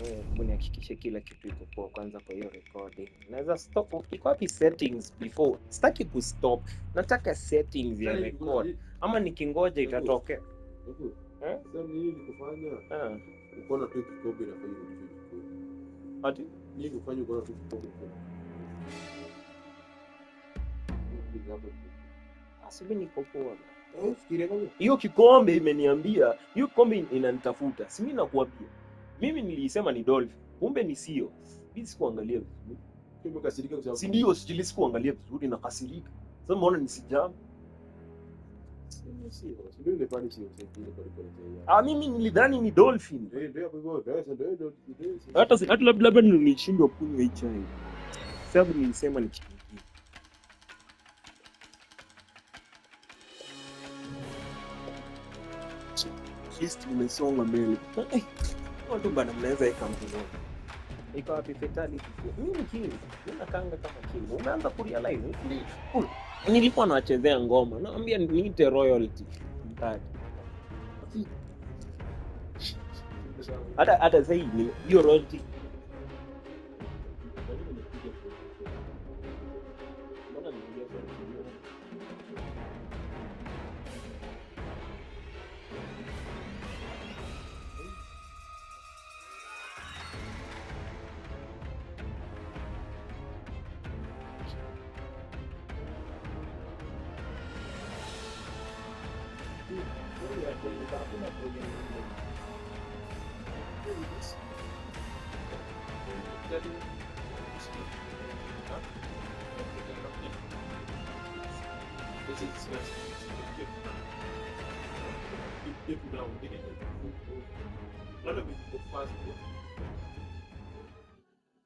Hebu nihakikishe kila kitu iko poa kwanza kwa hiyo recording. Naweza stop. Iko wapi settings before? Sitaki kustop. Nataka settings ya record. Ama nikingoja itatokea. Sasa nini nikufanya? Ukoona tu kikombe na fanya kitu kikombe. Ati? Nini kufanya ukoona tu kikombe na fanya. Asubuhi niko poa. Fikiria kama Hiyo kikombe imeniambia, hiyo kikombe inanitafuta. Si mimi nakuambia. Mimi nilisema ni dolphin. Kumbe ni sio. Mimi sikuangalia vizuri. umekasirika kwa Si sababu ndio sikuangalia vizuri na kasirika. Sasa mbona nisijamu? sio. Ndio ile pale sio ile pale. Mimi nilidhani ni dolphin. Ndio hapo ndio. Hata labda nilishindwa kunywa hii chai. Sababu nilisema ni kitu kingine. Just nimesonga mbele. Watu bana mnaweza eka mkono. Iko wapi fatality? Mimi king. Mimi nakanga kama king. Umeanza kurealize. Nilikuwa nawachezea ngoma. Naambia niite royalty. Mtaki. Hata sasa hiyo royalty.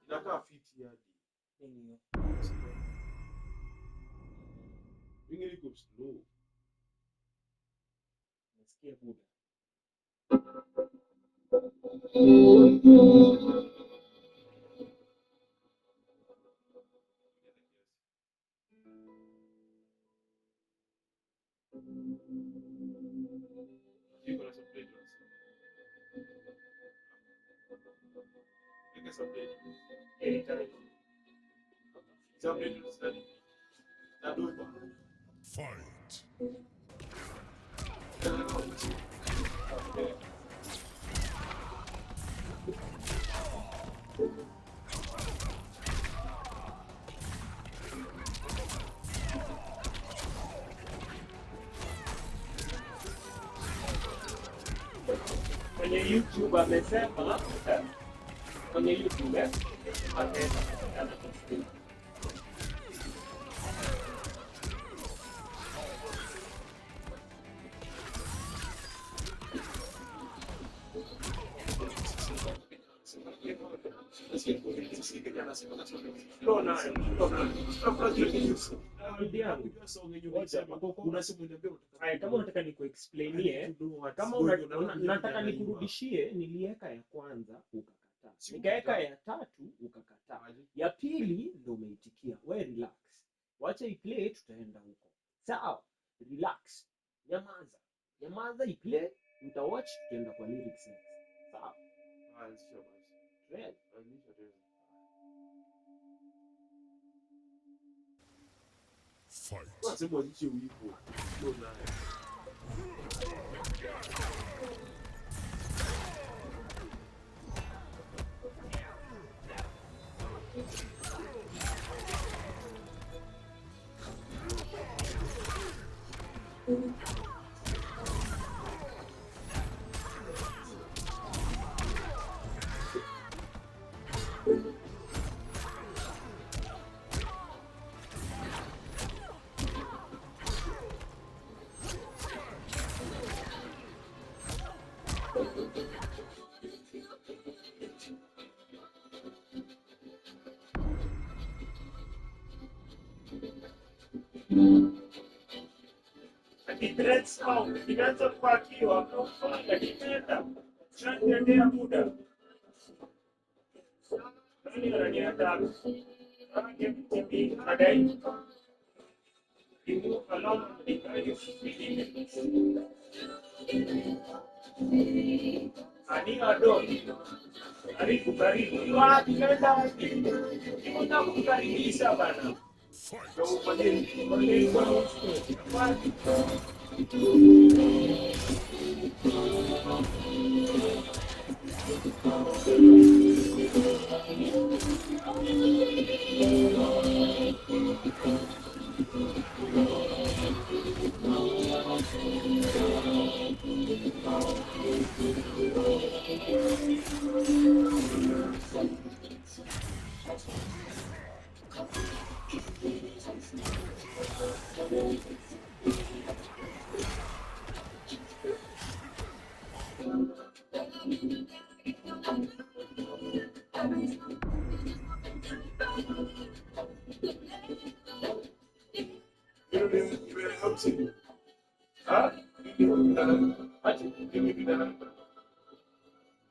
Inakaa fiti hadi. Wingi liko slow. Nasikia buda. Fight. Kwenye YouTube amesema kwenye YouTube kama unataka nikuexplainie, kama nataka nikurudishie, niliweka ya kwanza ukakataa, nikaweka ya tatu ukakataa, ya pili ndio umeitikia. We relax, wacha iplay, tutaenda huko. Sawa, relax, nyamaza iplay, utawatch, tutaenda kwa lyrics next. Sawa. Fight. Nasema jicho ulipo. Ndio naye. Imeanza kupakiwa imeenda tunaendelea muda ananienda madai Karibu. Wapi nenda wapi? Unataka kukaribisha bana. Fight. Wapi?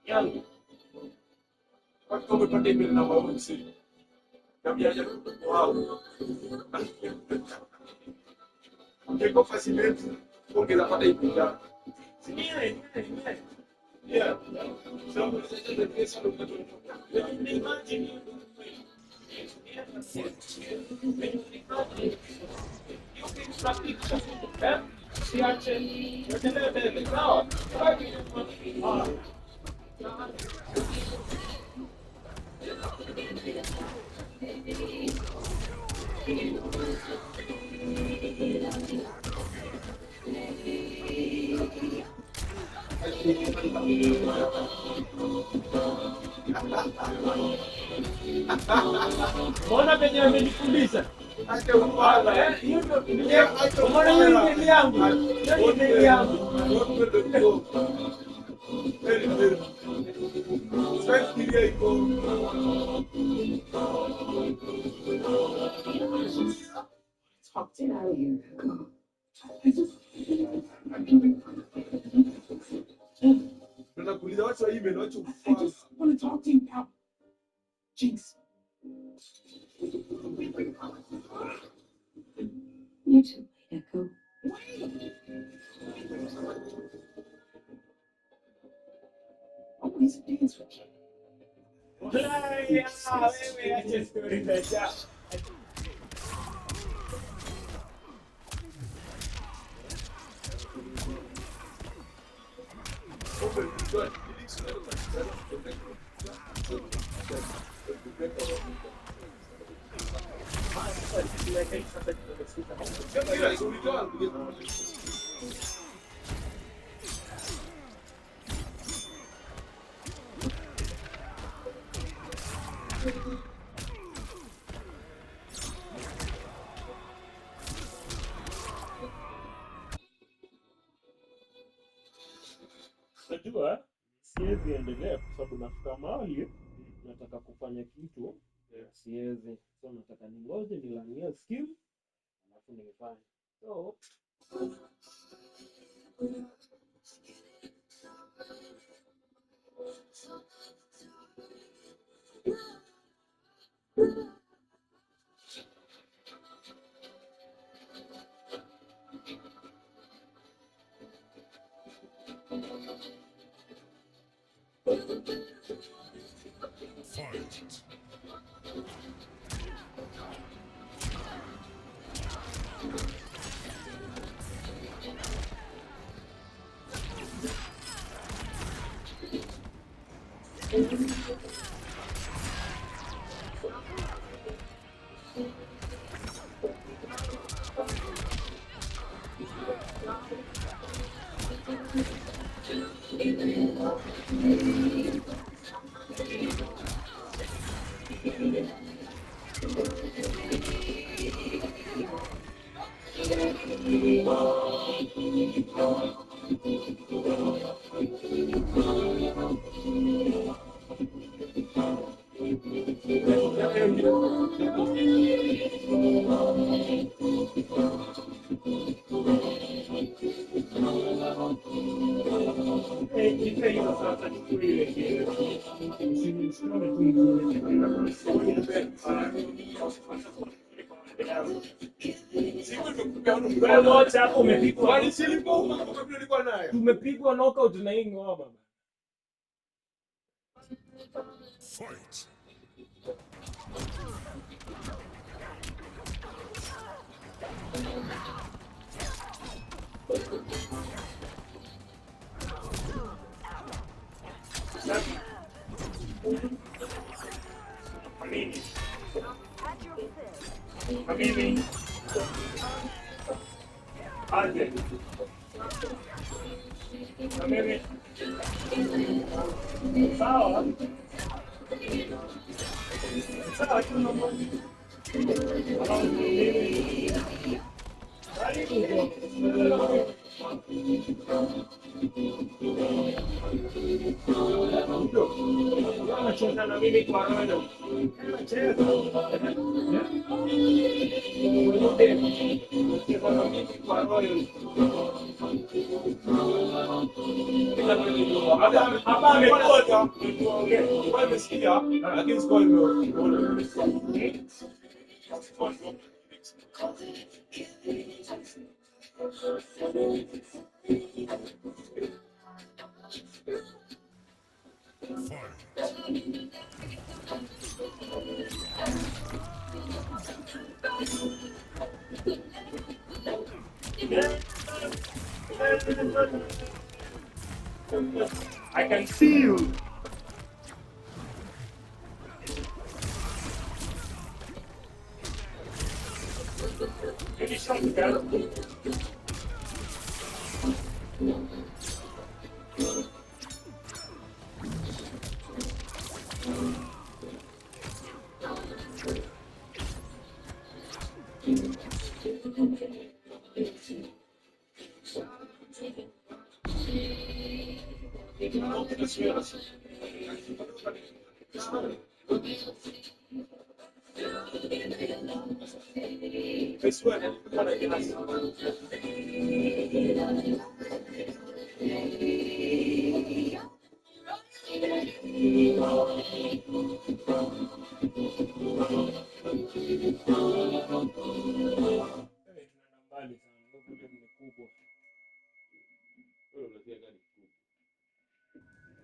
Yangu. Kama umepata email na waonsi. Kabla ya wow. Ungeko facility ongeza pata ipinda. Sinile. Yeah. So the case of the imagine Mbona penye amenifundisha? Acha upala. Hiyo ndio. Mbona hiyo ni email yangu? Hiyo ni email yangu. Very. Sasa kilia iko. Talk to you. Tunakuuliza watu wa email, watu I just want to talk to you about Jinx. You too, Echo. I want to dance with you. Wewe acha story za Najua siwezi endelea kwa sababu nafika mahali nataka kufanya kitu siwezi, so nataka ningoje nilanie skill alafu nifanye. So Fight. wewe wote hapo umepigwa. Tumepigwa knockout na hii ngoma. Fight. Anacheza na mimi kwa roho. Anacheza. Anacheza na mimi kwa roho. Hapa amekota. Tuongee. Amesikia lakini sikuwa nimeona. I can see you. Maybe something else.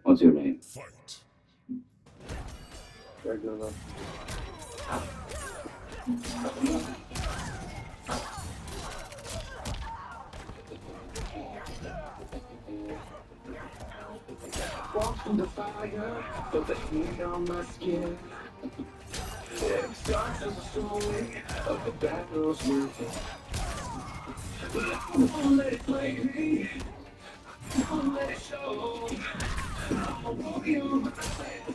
What's your name? Fight. Regular. Walk through the fire, feel the heat on my skin. It starts as a story of the battles within. Don't let it play me, don't let it show. I'll walk you,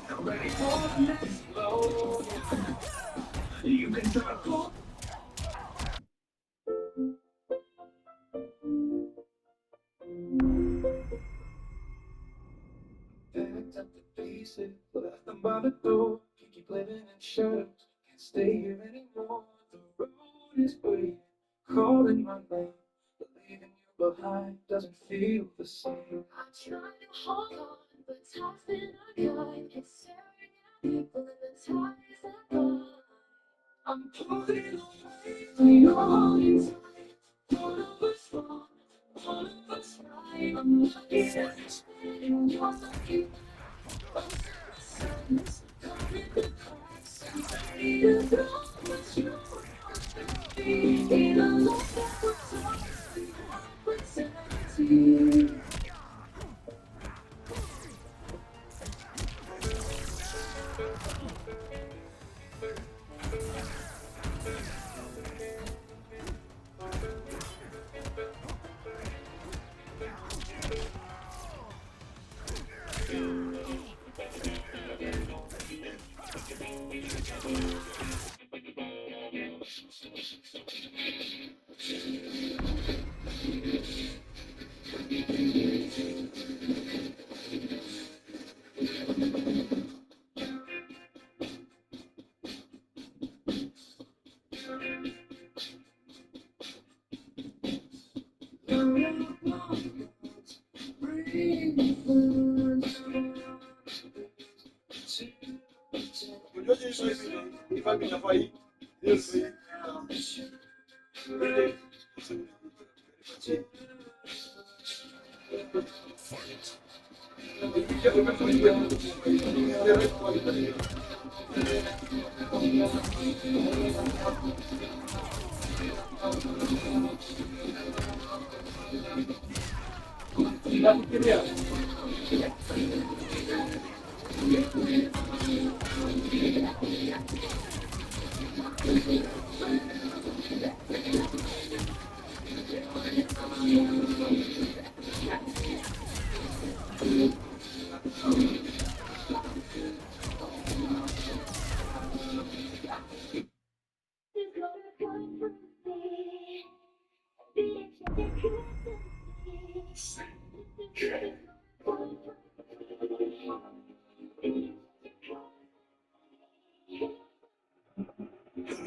I'm ready for the next blow. You can try to pull. Packed up the pieces, left them by the door. Can't keep living in shadows, can't stay here anymore. The road is waiting, calling my name, but leaving you behind doesn't feel the same. I try to hold on, but time's been a guide. It's staring at people and the ties that bind. I'm pulling away from your inside. One of us wrong, one of us right. I'm looking at it and you're looking. Sadness coming in the cracks. I'm ready to know what you want to be. In a life that was already represented. Unajua hizo hivi ifanye inafaa hii. Yes. Fight. Nafikiria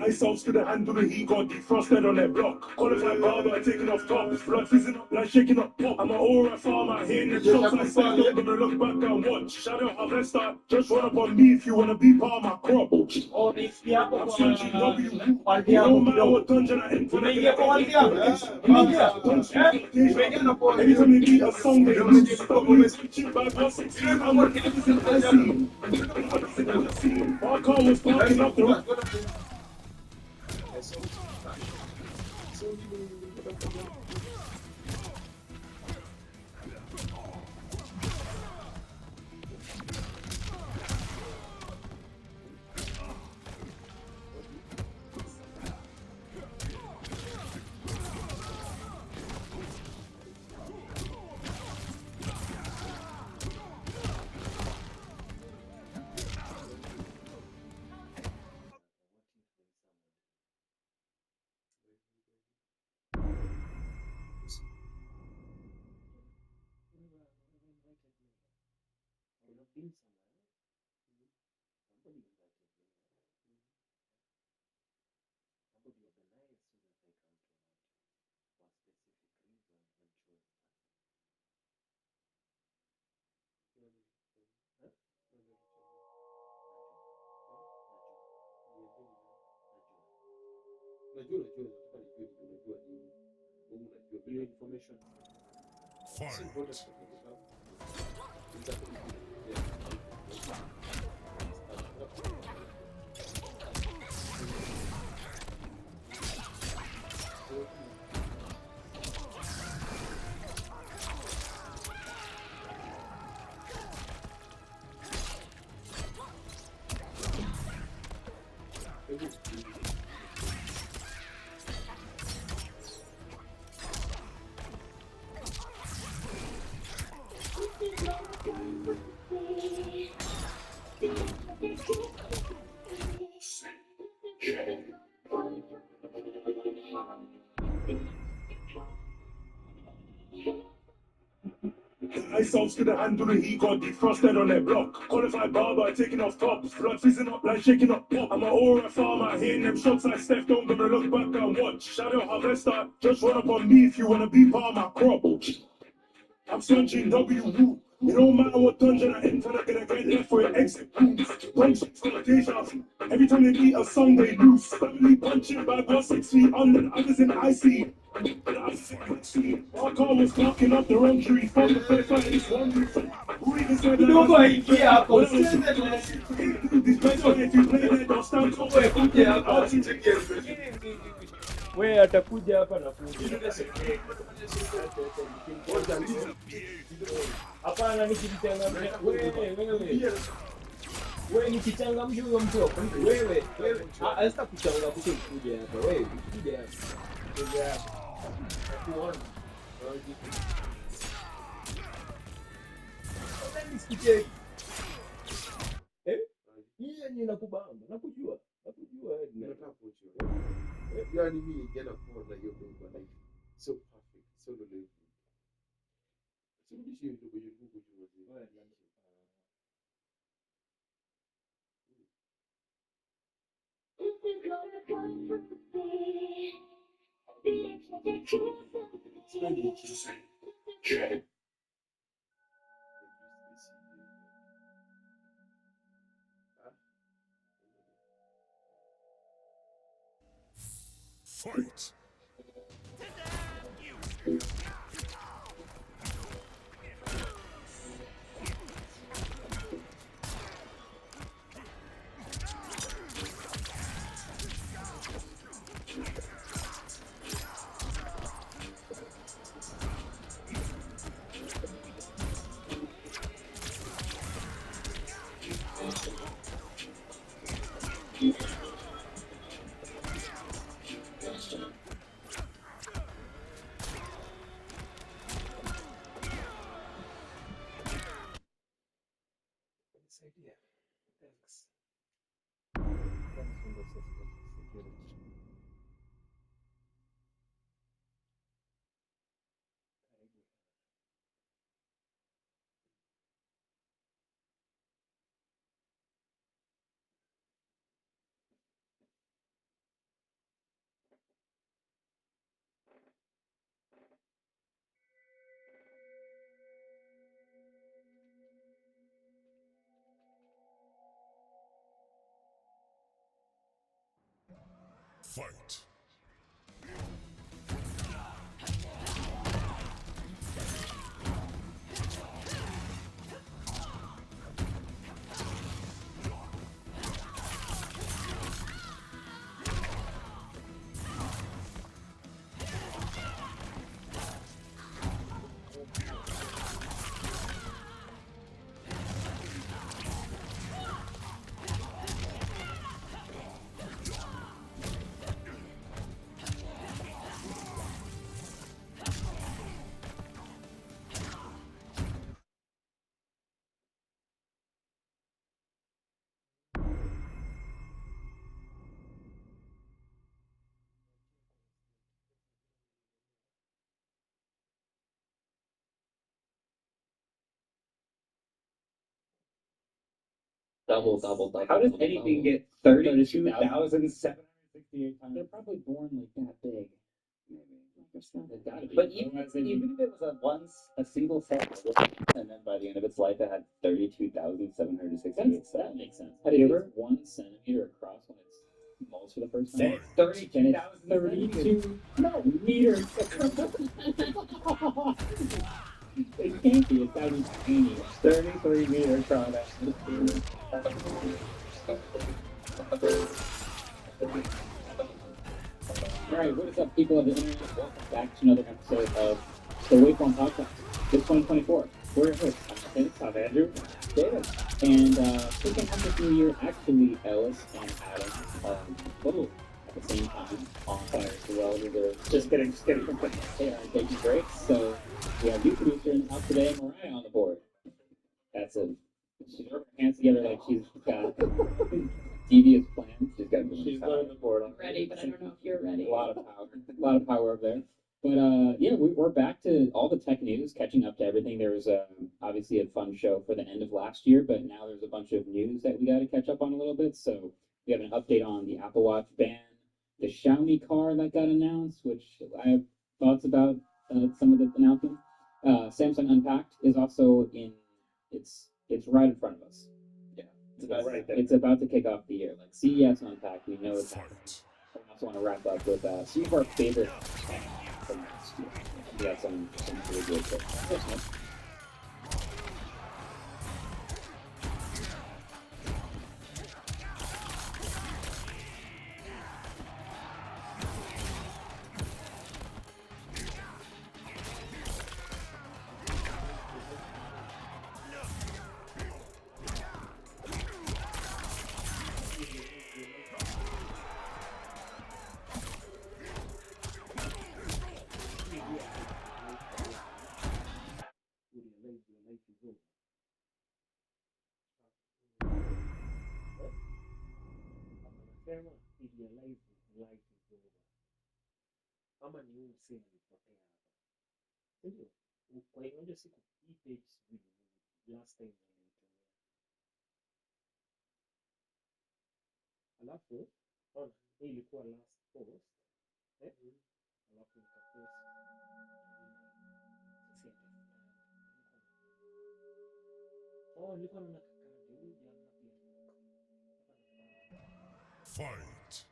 I sauce to the handle, he got defrosted on that block. Qualified barber, taking off tops. Blood fizzing up like shaking up pop. I'm an alright farmer, hitting the shots I said, not gonna look back and watch. Shadow harvester, just run up on me if you wanna be part of my crop. I'm searching W. No matter what dungeon I enter, anytime you beat a song, they lose. Switching back, I'm 16, I'm working everything I see. My car was parking up the road. Fight. I sauce to the handle, he got defrosted on that block. Qualified barber, taking off tops. Blood fizzing up like shaking up pop. I'm an alright farmer, hitting them shots like Steph, don't gonna look back and watch. Shadow harvester, just run up on me if you wanna be part of my crop. I'm searching W. It don't matter what dungeon I enter, they're gonna get left for an exit wounds. Punchlines got a deja vu. Every time they beat a song, they lose. Family punching bag, got 6 feet under, the others in IC. Our car was blocking up the wrong tree. From the first fight, it's one roof. Who even said that? kidogo aingia hapo. These guys on, if you play that, they'll stand up. Wewe atakuja hapa na kuja. Hapana, nikimchangamsha wewe nikichangamsha huyo mtu hapo. Wewe hasta kuchangamsha ukuje hapa. Wewe ukuje hapa. Kuja hapa. Tuone. Nisikie. Yeye ni nakubamba. Nakujua. Nataka kujua. Yani mimi jana kuona hiyo Mungu ana so perfect, so lovely. Sirudishie vitu kwenye Mungu juu wazee. Fight. Nisaidie. Thanks. Karibu. Fight. Double. How does anything get 32,768 times? They're probably born like that big. Maybe. It's gotta be. But even if it was a single cell, and then by the end of its life it had 32,768 cells. That makes sense. Have you ever 1 centimeter across when it's molds for the first time? Fight. 32 no meters. It can't be. It's gotta be tiny. 33 meters across. Alright, what is up, people of the internet? Welcome back to another episode of the Waveform Podcast. It's 2024. We're your hosts. I'm Vince, I'm Andrew, David. And kicking off this new year, actually, Ellis and Adam are a little at the same time on fire as well. They're just getting they are taking breaks. So we have new producer in the house today, Mariah, on the board. That's it. She's rubbing her hands together like she's got devious plans. She's got on the board. Ready, but I don't know if you're ready. A lot of power up there. But yeah, we're back to all the tech news, catching up to everything. There was obviously a fun show for the end of last year, but now there's a bunch of news that we got to catch up on a little bit. So we have an update on the Apple Watch ban, the Xiaomi car that got announced, which I have thoughts about some of the announcements. Samsung Unpacked is also in. It's right in front of us. Yeah, it's about to kick off the year. Like CES Unpacked, we know it's happening. I also want to wrap up with some of our favorite tech from last year. We got some really good tips. Anasema idealize life is over. Kama ni huu msee alipotea hapa. Ndio. Kwa hiyo ndio siku hii page sijui last time nilitumia. Alafu ona hii ilikuwa last post. Alafu nikapost. Nilikuwa na kaka huyu jamaa pia. Fight.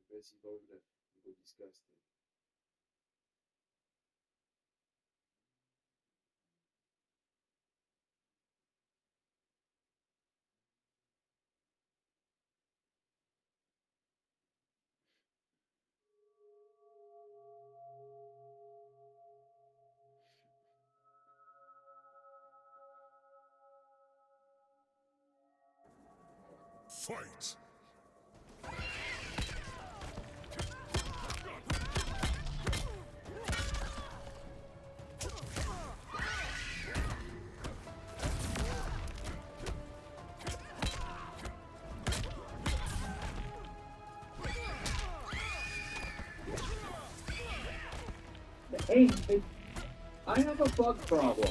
Basi naona niko disgusted. Fight! Hey, I have a bug problem.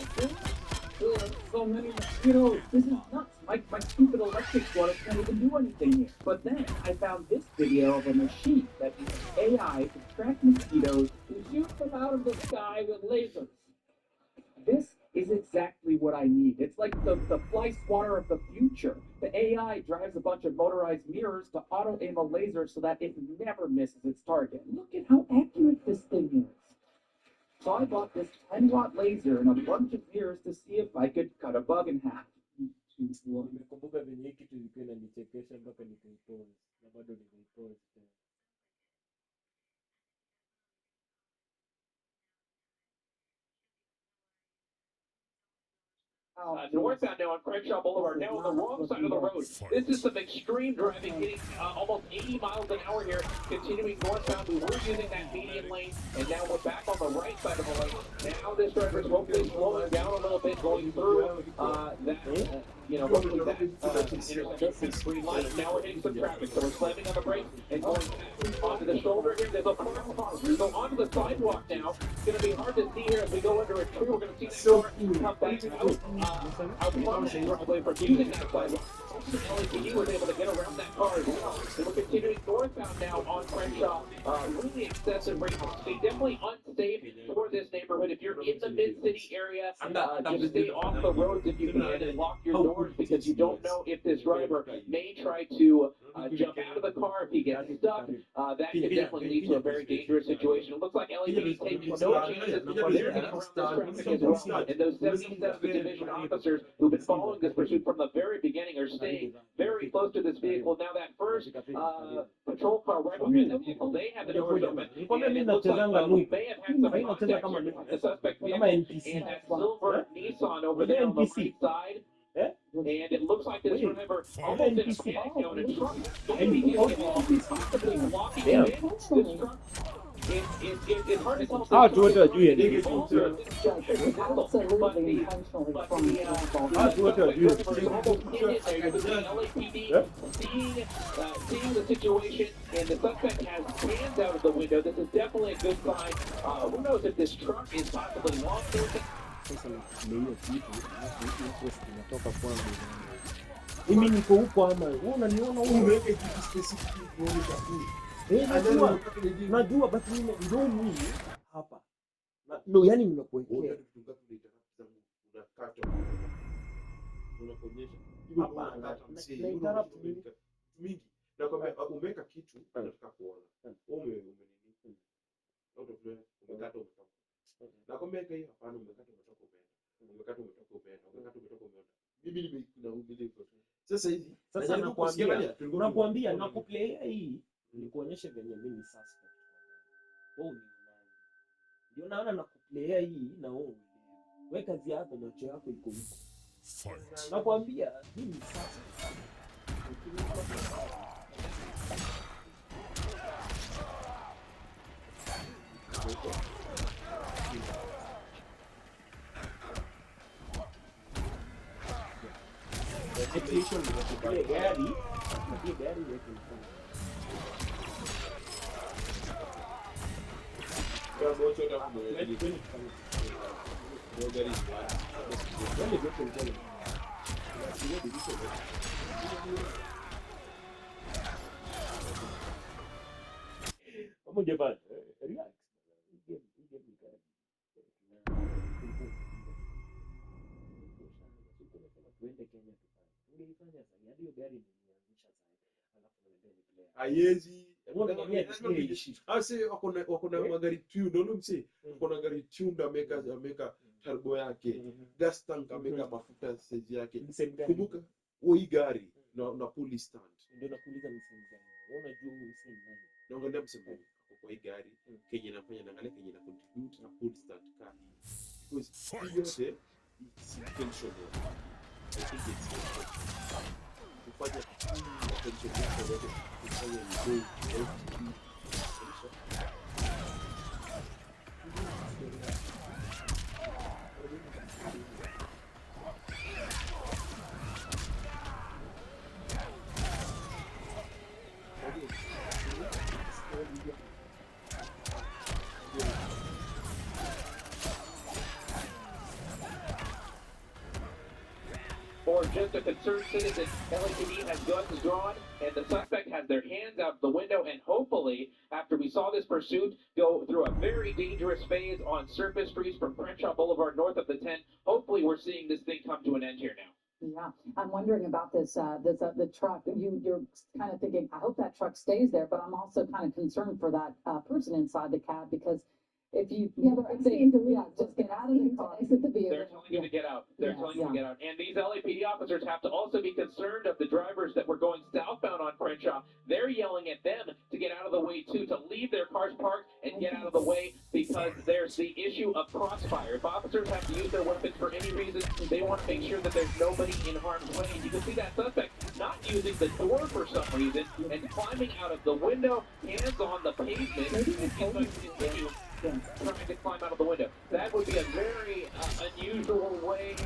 So many mosquitoes. This is nuts. My stupid electric sweater can't even do anything here. But then I found this video of a machine that uses AI to track mosquitoes and shoot them out of the sky with lasers. This is exactly what I need. It's like the fly swatter of the future. The AI drives a bunch of motorized mirrors to auto aim a laser so that it never misses its target. Look at how accurate this thing is. So I bought this 10-watt laser and a bunch of mirrors to see if I could cut a bug in half. Nimekumbuka venye hii kitu ilikuwa inanichekesha mpaka nikaipause na bado nikaipause tena. Northbound now on Crenshaw Boulevard, now on the wrong side of the road. This is some extreme driving, hitting almost 80 miles an hour here, continuing northbound. We were using that median lane, and now we're back on the right side of the lane. Now this driver is hopefully slowing down a little bit, going through hopefully that intersection green light. Now we're hitting some traffic, so we're slamming on the brakes and going onto the shoulder here. There's a parked car. So onto the sidewalk now. It's going to be hard to see here as we go under a tree. We're going to see that car come back out from the driveway for using that sidewalk. LAPD was able to get around that car as well. And we're continuing northbound now on Crenshaw. Really excessive rate of speed. Definitely unsafe for this neighborhood. If you're in the mid-city area, just stay off the roads if you can and lock your doors because you don't know if this driver may try to jump out of the car if he gets stuck. That could definitely lead to a very dangerous situation. It looks like LAPD taking no chances. They're getting around this traffic as well. And those 77th Division officers who've been following this pursuit from the very beginning are staying very close to this vehicle. Now that first patrol car right behind the vehicle, they have the doors open. And it looks like they may have had some contact here with the suspect vehicle and that silver Nissan over there on the right side. And it looks like this driver almost in a panic now in a truck. Maybe possibly blocking him in. This truck. It's hard to tell. Ah, tu watu wajue ni seeing the situation, and the suspect has hands out of the window. This is definitely a good sign. Who knows if this truck is possibly law enforcement? Mimi niko huko ama wewe unaniona huko Umeweka kitu specific kuonyesha hii. najua basi mimi ndio mimi hapa. Ndio yani nimekuwekea. Unataka kitu ngapi unakata? Unakuonyesha. Hapana, Unakata mingi. Na kwamba umeweka kitu unataka kuona. Umenini. Out of nowhere umekata umetoka. Na kwamba hiyo hapana umekata umetoka umeenda. Umekata umetoka umeenda. Umekata umetoka umeenda. Mimi nimekuna umili kwa. Sasa hivi nakwambia nakuplay hii nikuonyeshe venye mimi suspect. Wewe ni nani? Ndio naona nakuplay hii na wewe. Wewe kazi yako macho yako iko huko. Fight! Nakwambia mimi suspect. Exhibition ni gari yetu. kama wote watakuelewa. Ndio gari. Kama jamani, relax. Hii game ni kali. Tuende Kenya tufanye. Tungeifanya sasa. Hadi hiyo gari nilianzisha sasa. Alafu niende player. Haiwezi. Lazima iishi. Ase wako na magari tuned, ndio mse. Wako na gari tuned ameka turbo yake. Gas tank ameka mafuta stage yake. Kumbuka hii gari na pulley stand. Ndio nakuuliza msimu gani? Wewe unajua huu msimu nani? Naongelea msimu kwa hii gari Kenya inafanya naangalia Kenya ina contribute na pulley stand car. Because yote it's intentional. I think it's intentional. Kufanya attention yote kufanya you go For just a concerned citizen, LAPD has guns drawn, and the suspect has their hands out the window, and hopefully, after we saw this pursuit go through a very dangerous phase on surface streets from Crenshaw Boulevard north of the 10, hopefully we're seeing this thing come to an end here now. Yeah, I'm wondering about the truck. You're kind of thinking, I hope that truck stays there, but I'm also kind of concerned for that person inside the cab because if you just get out of the car, exit the vehicle. They're telling you to get out. They're telling you to get out. And these LAPD officers have to also be concerned of the drivers that were going southbound on Crenshaw. They're yelling at them to get out of the way too, to leave their cars parked and get out of the way because there's the issue of crossfire. If officers have to use their weapons for any reason, they want to make sure that there's nobody in harm's way. And you can see that suspect not using the door for some reason and climbing out of the window, hands on the pavement, and he's going to continue trying to climb out of the window. That would be a very unusual way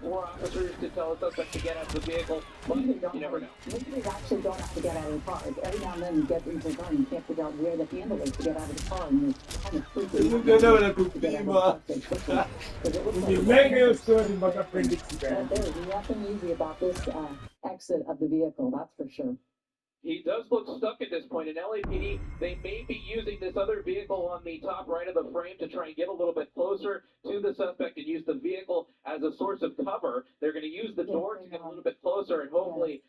for officers to tell a suspect to get out of the vehicle, but you never know. Maybe they actually don't have to get out of the car. Every now and then you get into the car and you can't figure out where the handle is to get out of the car and you're kind of freaking There's nothing easy about this exit of the vehicle, that's for sure. He does look stuck at this point. In LAPD, they may be using this other vehicle on the top right of the frame to try and get a little bit closer to the suspect and use the vehicle as a source of cover. They're going to use the door to get a little bit closer and hopefully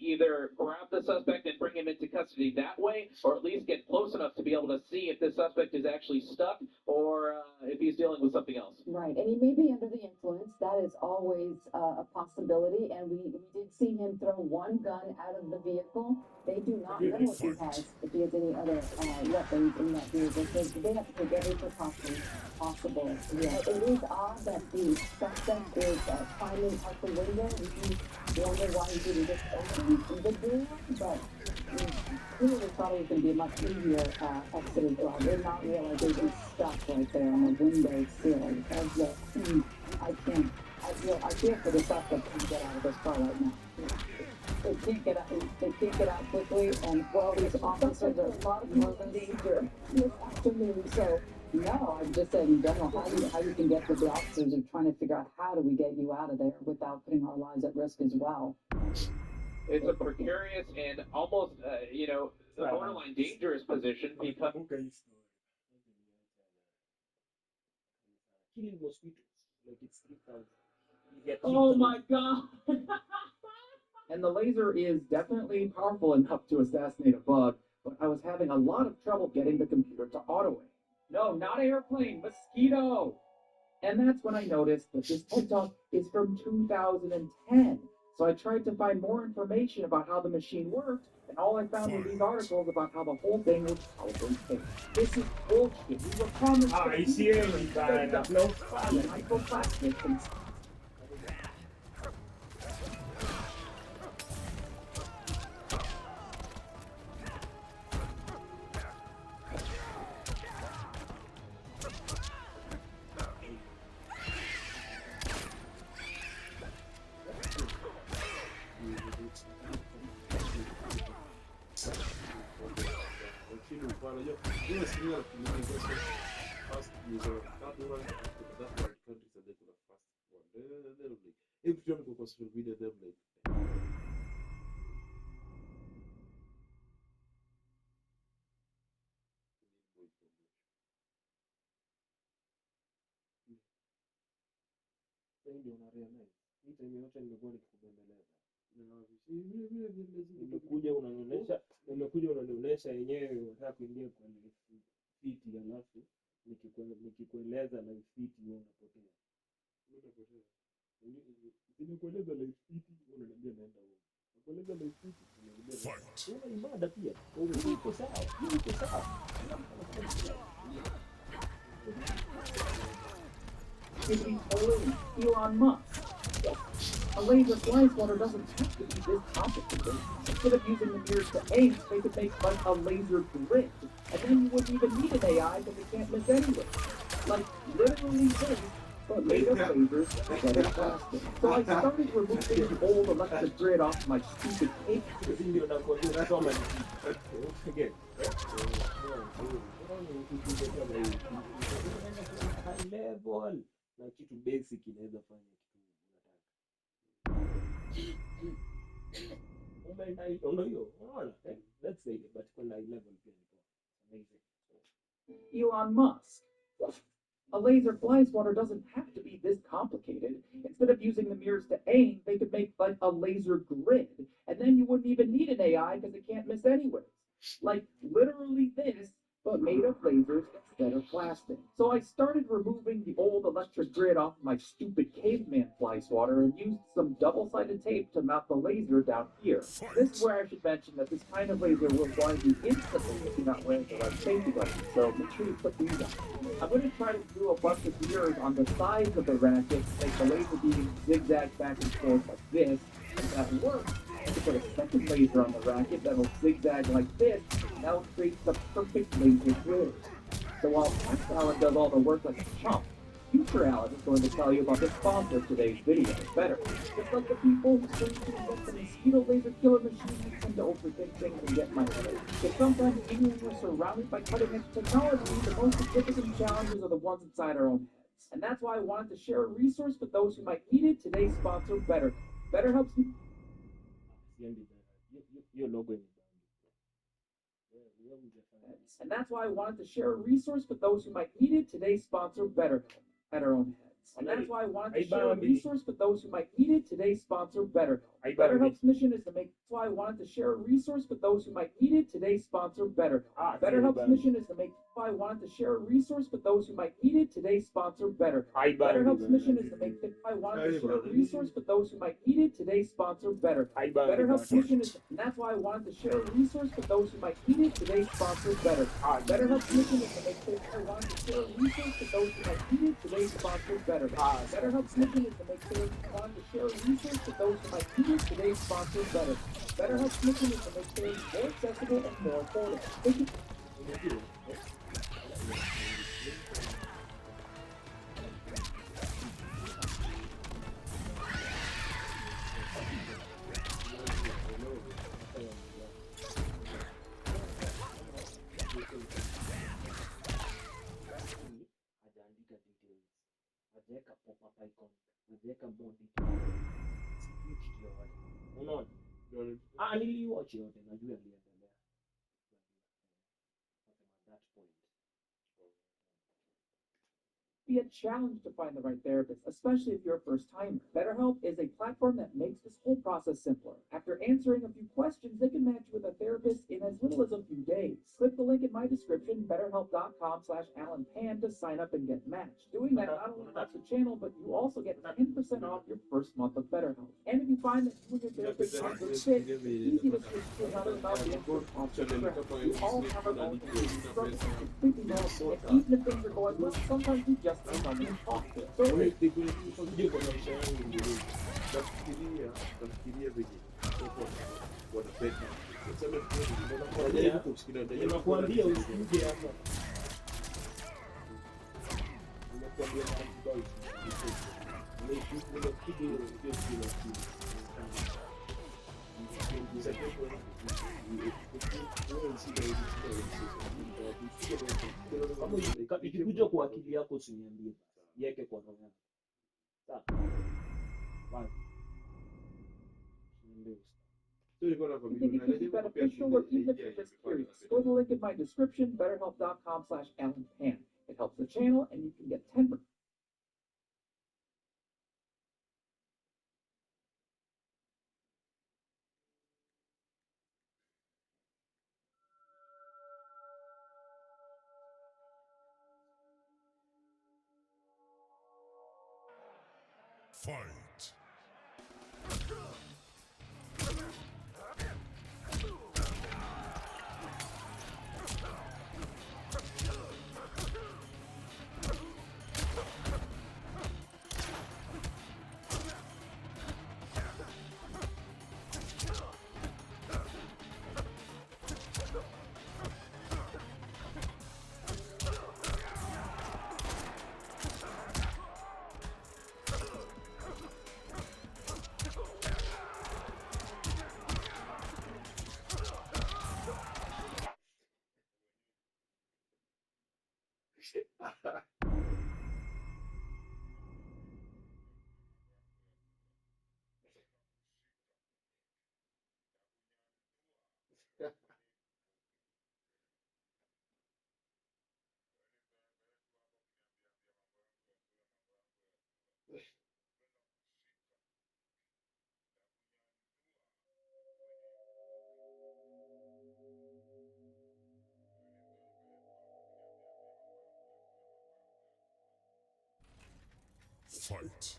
either grab the suspect and bring him into custody that way, or at least get close enough to be able to see if the suspect is actually stuck or if he's dealing with something else. Right, and he may be under the influence. That is always a possibility. And we did see him throw one gun out of the vehicle. They do not know if he has any other weapons in that vehicle. So they have to take every precaution possible. Yeah, it is odd that the suspect is climbing out the window. We wonder why he didn't just open the door, but we clearly thought it was going to be a much easier exit as well. They're not realizing he's stuck right there on the window sill. I feel for the suspect to get out of this car right now. They can't get out quickly, and well, these officers are a lot more in danger this afternoon. So no, I'm just saying in general, how you can get to the officers are trying to figure out how do we get you out of there without putting our lives at risk as well. It's a precarious and almost, borderline dangerous position because killing mosquitoes, like it's 3,000. Oh my god! And the laser is definitely powerful enough to assassinate a bug, but I was having a lot of trouble getting the computer to auto it. No, not airplane, mosquito! And that's when I noticed that this TED Talk is from 2010. So I tried to find more information about how the machine worked, and all I found were these articles about how the whole thing was powerful fake. This is bullshit. We were promised microplastics and every time we go social media, them like. Sasa ndio una realize. Hii time yote nimekuwa nikikubembeleza. Umekuja unanionyesha yenyewe unataka kuingia kwa fiti alafu nikikueleza life fiti wewe unapotea. Nimekueleza life fiti wewe unaniambia naenda huko. Nakueleza life fiti unaniambia una ibada pia. Uko sawa. Uko sawa. Elon Musk. A laser flies water doesn't have to be this complicated. Instead of using the mirrors to aim, they could make like a laser grid. And then you wouldn't even need an AI because it can't miss anyway. Like literally this, but made of lasers instead of plastic. So I started removing the old electric grid off my stupid cake. High level na kitu basic inaweza fanya kitu unataka. Ndio hiyo. Unaona? Let's say but kuna high level pia ni amazing. Elon Musk. A laser flies water doesn't have to be this complicated. Instead of using the mirrors to aim, they could make like a laser grid. And then you wouldn't even need an AI because it can't miss anyways. Like literally this, but made of lasers instead of plastic. So I started removing the old electric grid off my stupid caveman fly swatter and used some double-sided tape to mount the laser down here. This is where I should mention that this kind of laser will blind you instantly if you're not wearing the right safety glasses, so make sure you put these on. I'm going to try to do a bunch of mirrors on the sides of the racket to make the laser beam zigzag back and forth like this. If that works, I can put a second laser on the racket that'll zigzag like this, and that'll create the perfect laser grid. So while past Alan does all the work like a chump, future Alan is going to tell you about the sponsor of today's video, Better. Just like the people who seem to invent the mosquito laser killer machine tend to overthink things and get my way. But sometimes even when we're surrounded by cutting-edge technology, the most significant challenges are the ones inside our own heads. And that's why I wanted to share a resource with those who might need it. Today's sponsor, Better. Better helps me. Your logo is And that's why I wanted to share a resource with those who might need it. Today's sponsor, Better, at our own heads. And that's why I wanted to share a resource with those who might need it. Today's sponsor, Better. BetterHelp's mission is to make. That's why I wanted to share a resource with those who might need it. Today's sponsor, Better. BetterHelp's mission is to make. That's why I wanted to share a resource with those who might need it. Today's sponsor, Better. BetterHelp's mission is to make. That's why I wanted to share a resource with those who might need it. Today's sponsor, Better. BetterHelp's mission is. And that's why I wanted to share a resource with those who might need it. Today's sponsor, Better. BetterHelp's mission is to make. I wanted to share a resource with those who might need it. Today's sponsor, Better. BetterHelp's mission is to make sure I wanted to share a resource with those who might need it. Today's sponsor, Better. BetterHelp's mission is to make things more accessible and more affordable. Thank you. Hajaandika pop-up icon, hajaweka more details. Unaona? Niliwatch yote, najua aliendelea. At that point. Be a challenge to find the right therapist, especially if you're a first timer. BetterHelp is a platform that makes this whole process simpler. After answering a few questions, they can match you with a therapist in as little as a few days. Click the link in my description, betterhelp.com/AlanPan, to sign up and get matched. Doing that not only helps the channel, but you also get 10% off your first month of BetterHelp. And if you find that you and your therapist aren't good fit, it's easy to switch to another without being option. We all have our own struggles, completely normal. And even if things are going well, sometimes we just need someone to talk to. So Nakwambia usije hapa. Ikikuja kwa akili yako usiniambie. Yeke kwa roho yako. Sawa. Bye. you think it could be beneficial, or even if you're just curious, go to the link in my description, betterhelp.com/AlanPan. It helps the channel, and you can get 10%. Fight. Fight.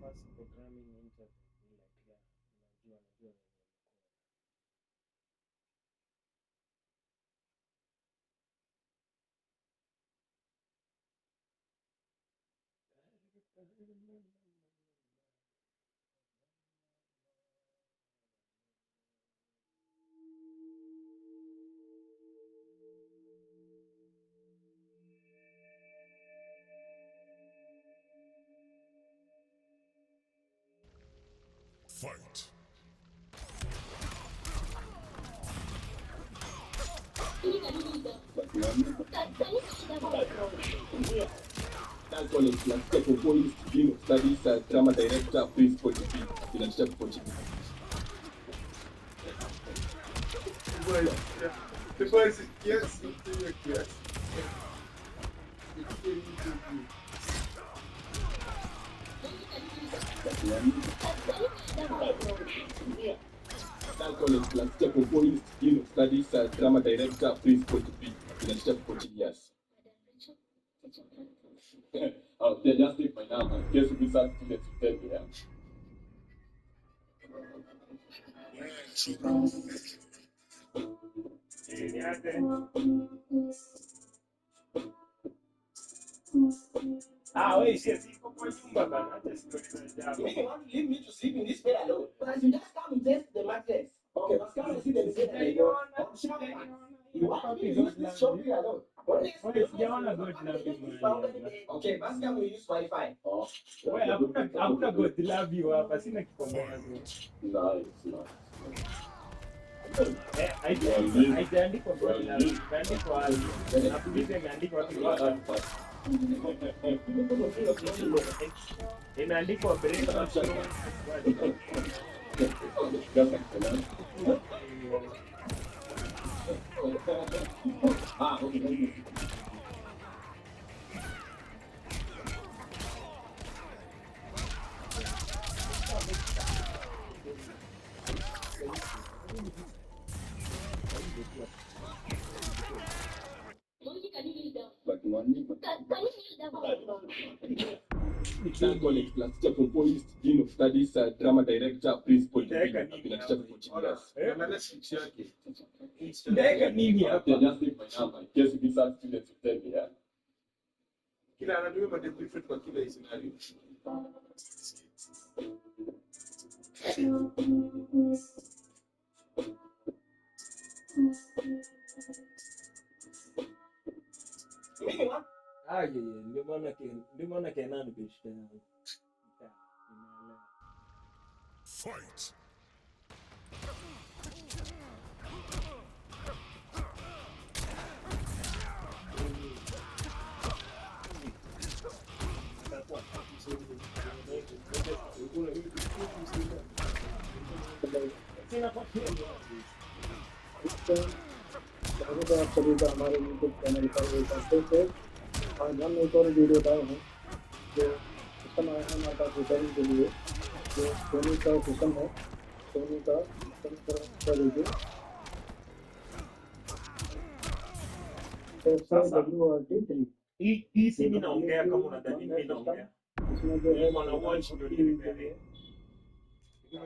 First programming interview ni like yeah, najua Fight. College na step of police team studies drama director principal inataka kupotea. Depois yes, yes. College na step of police team studies drama director principal inataka kupotea. Oh, they just take my number. Guess we start students to tell me. wewe siko kwa nyumba bana, hata story za ajabu. You want to leave me to sleep in this bed alone? But you just come and test the mattress. Okay, but come and see the bed alone. You want me to use this shopping alone? Sijaona God love you mahali. Okay, basi kama we use Wi-Fi. Wewe hakuna God love you hapa, sina kikombeazo. Nice. Haijaandikwa God love you, imeandikwa wapi? Nakuuliza imeandikwa wapi God love you? Imeandikwa breakfast show. Okay. But one college plus step of police dean of studies drama director principal inataka kupotea. Ndeka nini hapa? Just take my number. Guess we start students to tell me. Kila anatumia madem different kwa kila scenario. Ndio maana Kenan beshte. Fight. स्वागत है आप सभी का हमारे YouTube channel पर एक बार फिर से। आज हम एक और वीडियो लाए हैं जो सिस्टम आया है हमारे पास रिपेयरिंग के लिए, जो सोनी का सिस्टम है। सोनी का review Sasa WRT3 hii si mimi naongea kama unadhani mimi naongea. इसमें जो है Mwana watch ndio nimepeana.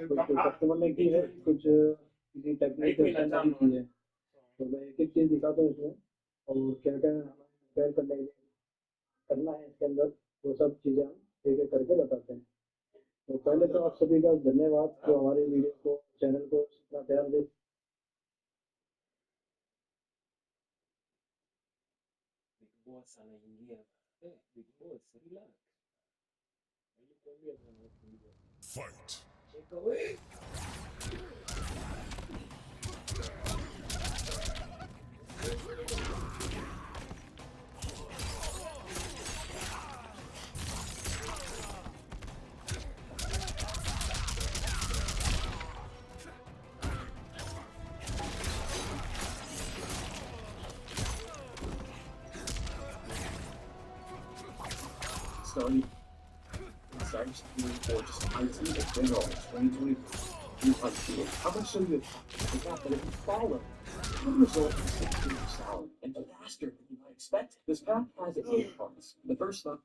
कुछ कस्टमर ने की है, कुछ किसी टेक्निक ने की है। तो मैं एक एक चीज़ दिखाता हूँ इसमें, और क्या क्या हमें रिपेयर करने के लिए करना है इसके अंदर, वो सब चीज़ें हम एक एक करके बताते हैं। तो पहले तो आप सभी का धन्यवाद जो हमारे वीडियो को, चैनल को इतना प्यार दे। Big boss anaingia. Big boss relax. Nilikwambia bwana kuingia. Fight. Take away. Starting cybersecurity or just IT in general in 2023. I'm going to show you the fact that if you follow, it could result in 6 years of salary and faster than you might expect. This path has 8 parts. The first one.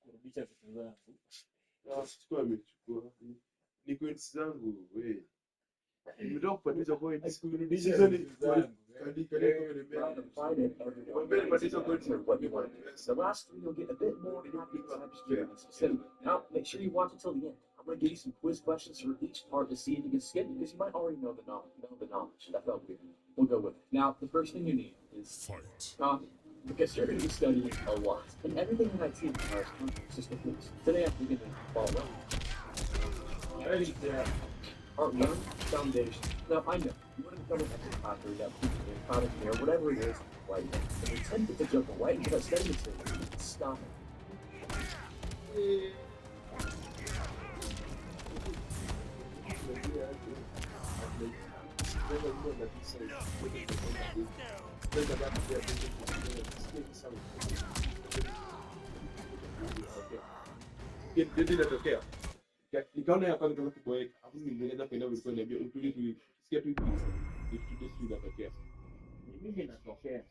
Kurudisha vitu zangu. Sichukua amechukua. Ni coins zangu wewe. Nimetoka kupatiza coins. Kurudisha vitu zangu. The last three you'll get a bit more happy cybersecurity specifically. Now, make sure you watch until the end. I'm going to give you some quiz questions for each part to see if you can skip because you might already know the knowledge. That felt weird. We'll go with it. Now, the first thing you need is coffee. Because you're going to be studying a lot. And everything in IT requires context, just the clues. Today, I'm going to follow up. Ready there. Part 1, foundation. Now, I know, you want to become an expert hacker, you got product there, whatever it is, right? And you're tempted to jump away into that study material. Stop it. Ndio inatokea. Nikaona ya kwanza kuboeka. Hapo nilienda kwenda ulikuwa niambia utulie sikia tu kitu inatokea. Mimi natokea.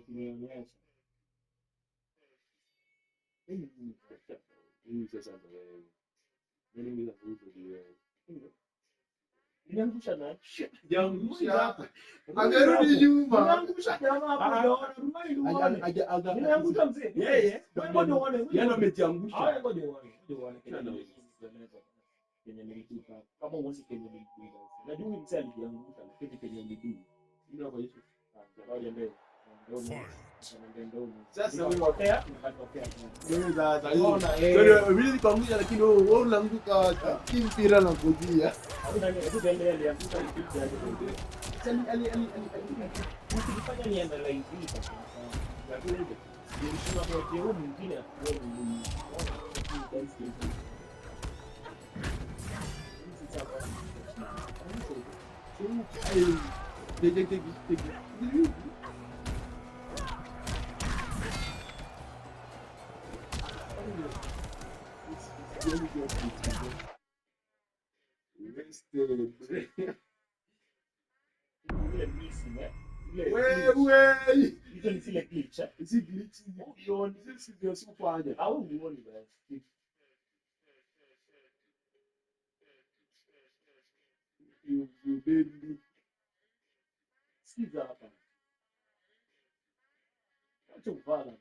Nimeonyesha. Mimi sasa ndio. Mimi ndio ndio. Niangusha na shit. Niangusha. Amerudi nyuma. Niangusha jamaa hapo ndio. Niangusha mzee. Yeye. Wewe ndio uone. Yeye amejiangusha. Haya ngoja uone. Kenya nilitupa. Kama uone Kenya nilitupa. Najua mzee alijiangusha lakini Kenya nilitupa. Ndio kwa hiyo. Ngoja mbele. Sasa ukitokea nikatokea. Wewe sasa unaona mimi nikaangusha lakini wewe unaanguka kimpira na kujia. Ukifanya niendelee hivi sasa. Lakini ndio kwa hiyo mwingine akuone Wewe hizo ni zile glitch. Hizi glitch uone sisi ndio sikufanya. Au uone basi. You baby. Sikiza hapa. Acha uvala.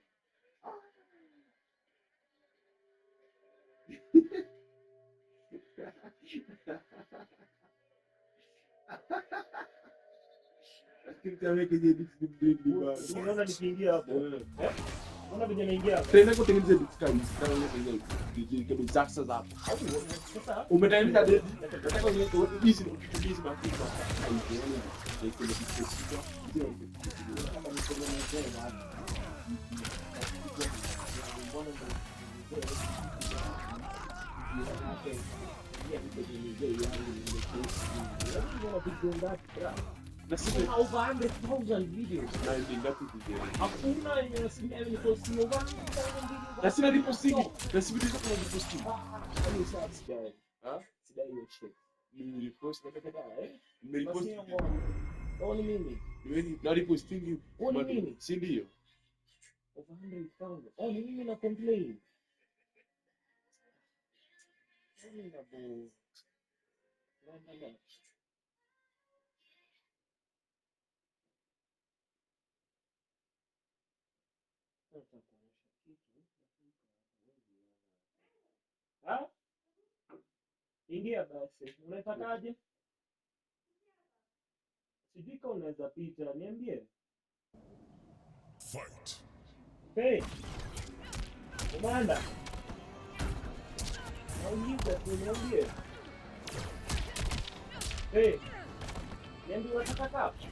Unaona nikiingia hapo. Unaona vile naingia hapo. Tena kutengeneza edit kama hizi sasa hapo. Sasa Umetayarisha edit. Nataka uweke hizi hizi mafuta. Ndio kuna kitu kama na sisi over 100,000 videos. na ngapi video? Hakuna yenye nasimia niposti over 100,000 videos. Na sina reposting. Na sisi video kuna reposting. Ni subscribe. Sidai hiyo shit. Ni repost na kaka Basi repost. hiyo ngoma. Ni mimi. Ni na reposting. Ni mimi. Si ndio? Over 100,000. Ni mimi na complain. Mimi na bo. Nanda. Ingia basi. Unatakaje? Sijui kama unaweza pita, niambie. Fight. Hey. Komanda. Nauliza tu, niambie. Hey. Niambie unataka kapu?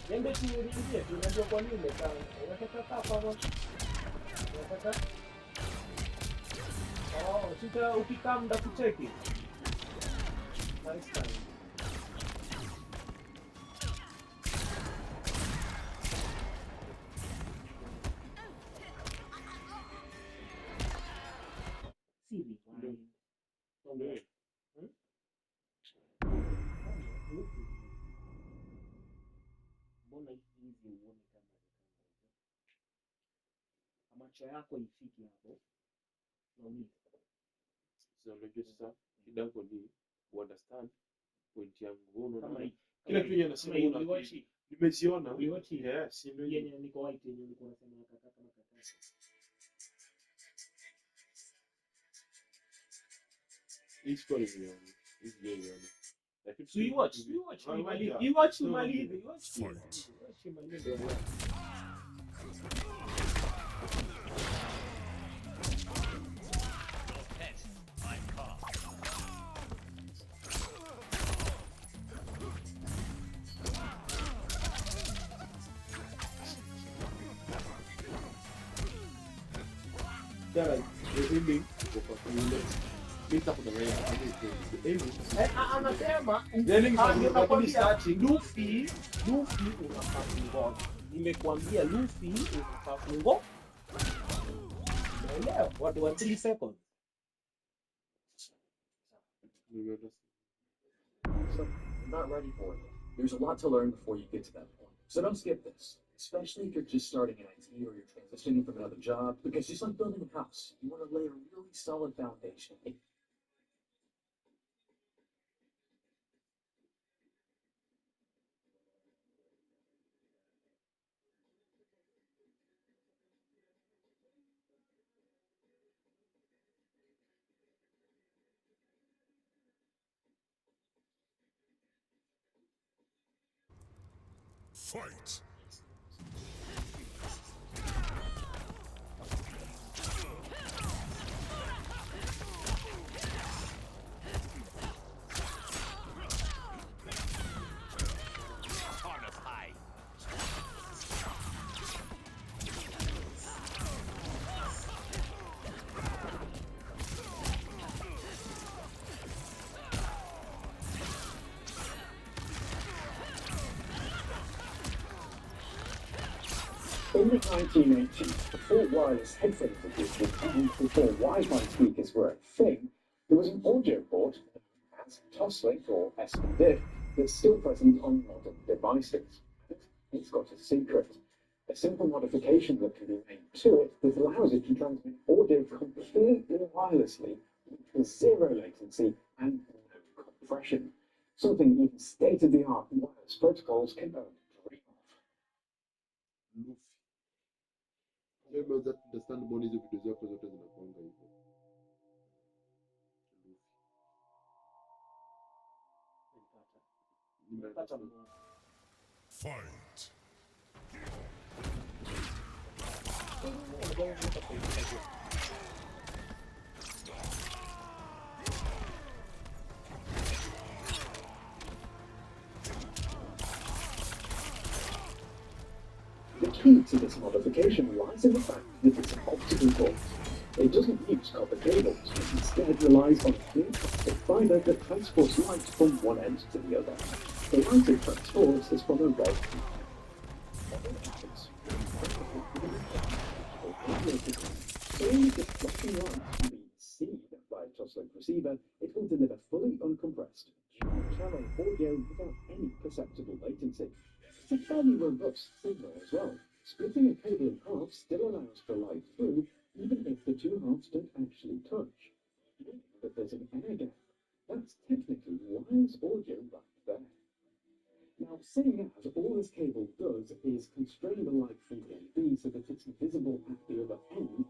Niambie tu, niambie tu, unajua kwa nini sana. Unataka kapu ama? Unataka? Sita ukikaa muda kucheki. Nice time. Siri. Mbona hivi uone kama macho yako ifiki hapo? Unajua sasa shida yako ni understand point yangu. Kama hii. Kila kitu yanasema nimeziona. Yes, ndio yenye niko white yenye niko nasema kaka kama kaka. Hii story ni hizi lakini So you watch Mali. Anasema Luffy unafaa kungoja. Nimekuambia Luffy unafaa kungoja. Naelewa watu wa 3 seconds. So, I'm not ready for it. There's a lot to learn before you get to that point. So don't skip this, especially if you're just starting in IT or you're transitioning from another job, because just like building a house, you want to lay a really solid foundation. Fight. In the 1980s, before wireless headphones existed and before Wi-Fi speakers were a thing, there was an audio port known as Toslink or S&DIF that's still present on modern devices. It's got a secret. A simple modification that can be made to it that allows it to transmit audio completely wirelessly with zero latency and no compression. Something even state-of-the-art wireless protocols can only dream of. Unaweza understand mbona hizo video zako zote zinakuanga hivyo. Kata Mungu. Fight. The key to this modification lies in the fact that it's an optical bolt. It doesn't use copper cables, but instead relies on a clear plastic fiber that transports light from one end to the other. The light it transports is from a red so only if flashing light can be seen by a Toslink receiver, it will deliver fully uncompressed, channel audio without any perceptible latency. It's a fairly robust signal as well. Splitting a cable in half still allows for light through, even if the two halves don't actually touch. Meaning that there's an air gap. That's technically wireless audio right there. Now, seeing as all this cable does is constrain the light from the LED so that it's visible at the other end,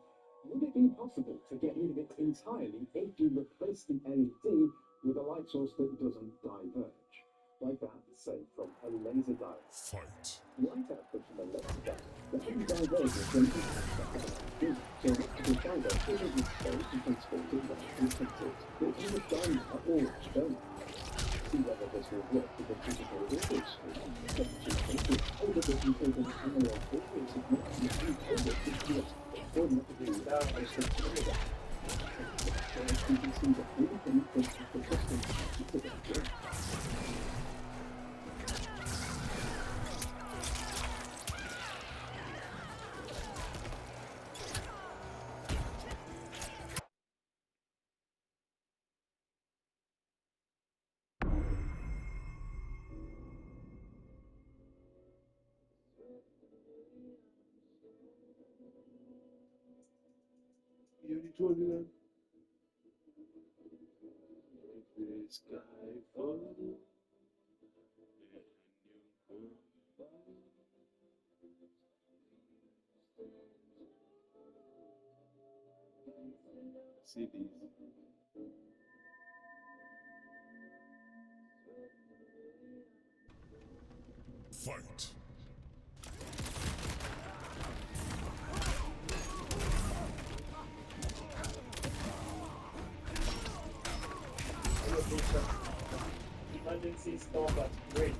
would it be possible to get rid of it entirely if you replace the LED with a light source that doesn't diverge? Like that, say, from a laser diode. Fight. Light output from a laser diode that only diverges when you have an LED, so an optical fiber isn't exposed to transporting light frequencies, which in the diode are always shown. See whether this will work with the digital audio screen. Over the encoded analog audio signal and encode it into USB automatically without a switch to the so you can see the full thing from the system to the game. You only told me that. The sky falls. See these. Fight. Emergency stop at great.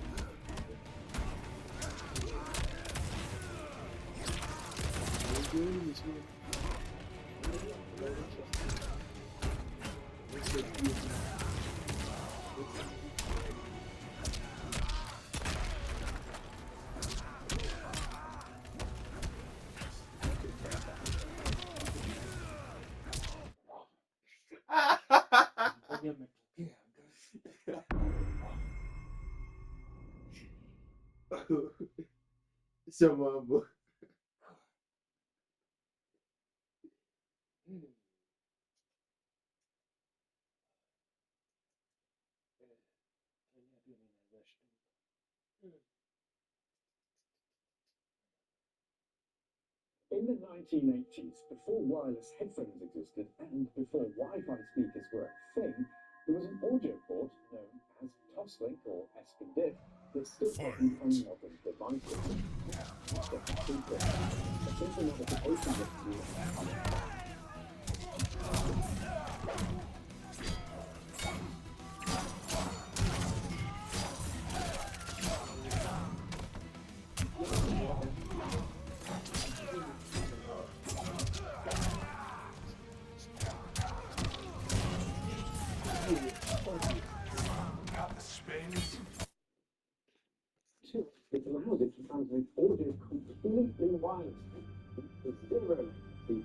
Sio mambo. In the 1980s, before wireless headphones existed and before Wi-Fi speakers were a thing, there was an audio port known as Toslink or SPDIF that still present on modern devices. A simple modification of the it allows it to translate audio completely wirelessly with zero